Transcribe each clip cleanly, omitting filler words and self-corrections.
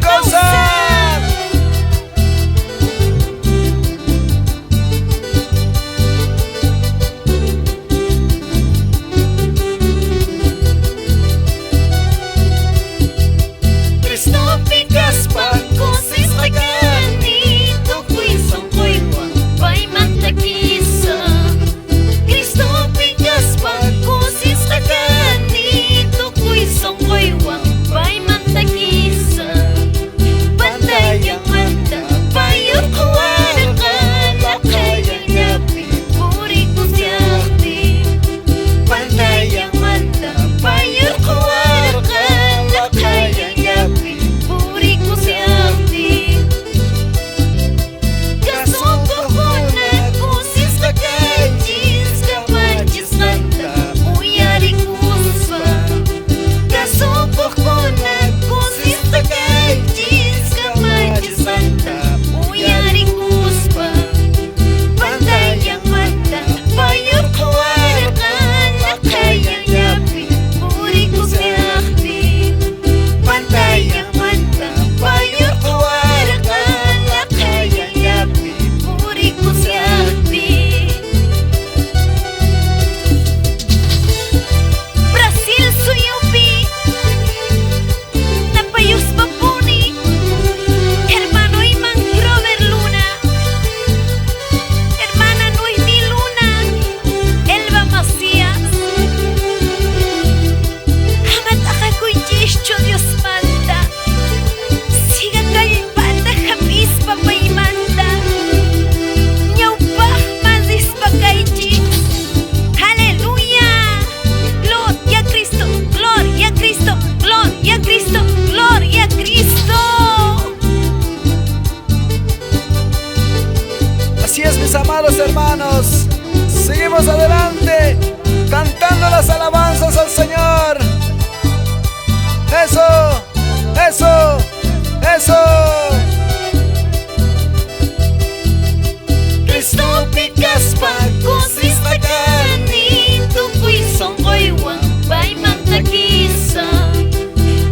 causar. Mis amados hermanos, seguimos adelante cantando las alabanzas al Señor. Eso, eso, eso. Cristo picas pagos istagani tu puisong oiwang bay mantakisa.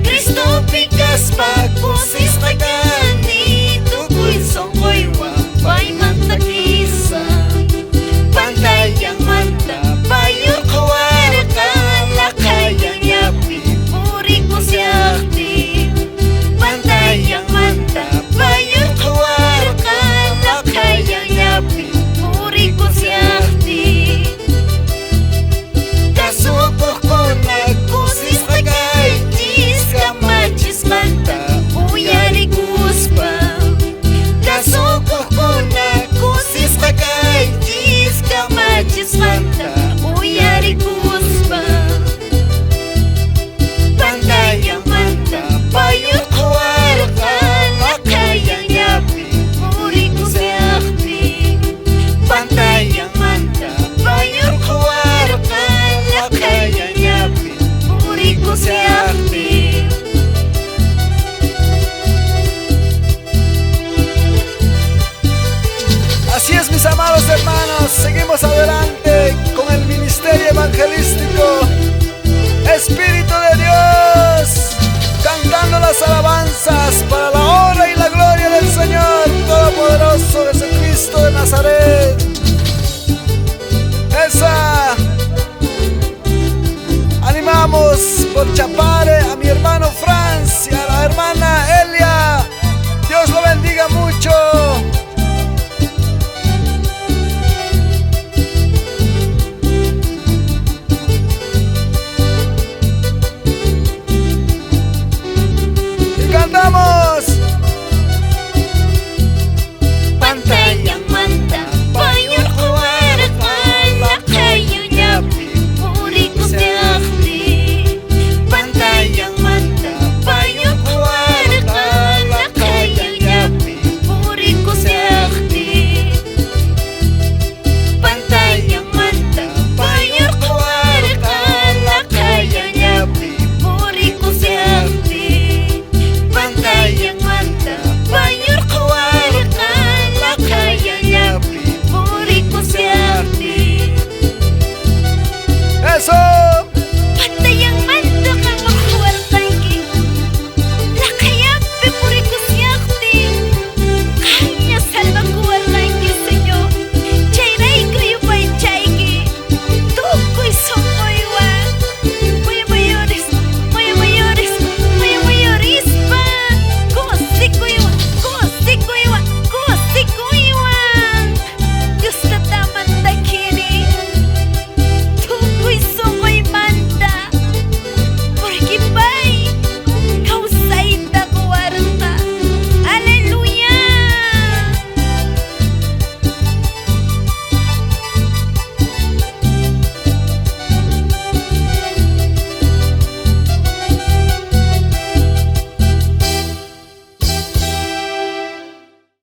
Cristo picas pagos istagani tu puisong oiwang bay mantakisa. Pantayang manta bayur kawarkan lakayang yapi puri ko siyakti. Pantayang manta bayur kawarkan lakayang yapi puri ko siyakti. Kasupok ko nagkusis kagay jis kamachis manta uyari kuspa. Kasupok ko nagkusis kagay jis kamachis manta uyari kuspa. Pantayang manta bayur kawarkan lakayang yapi puri ko siyakti. Pantayang manta bayur kawarkan lakayang yapi puri ko siyakti. Así es, mis amados hermanos, seguimos adelante con el ministerio evangelístico Espíritu de Dios, cantando las alabanzas para la honra y la gloria del Señor Todopoderoso Jesucristo de Nazaret. Esa. Animamos por Chapare a mi hermano Francia.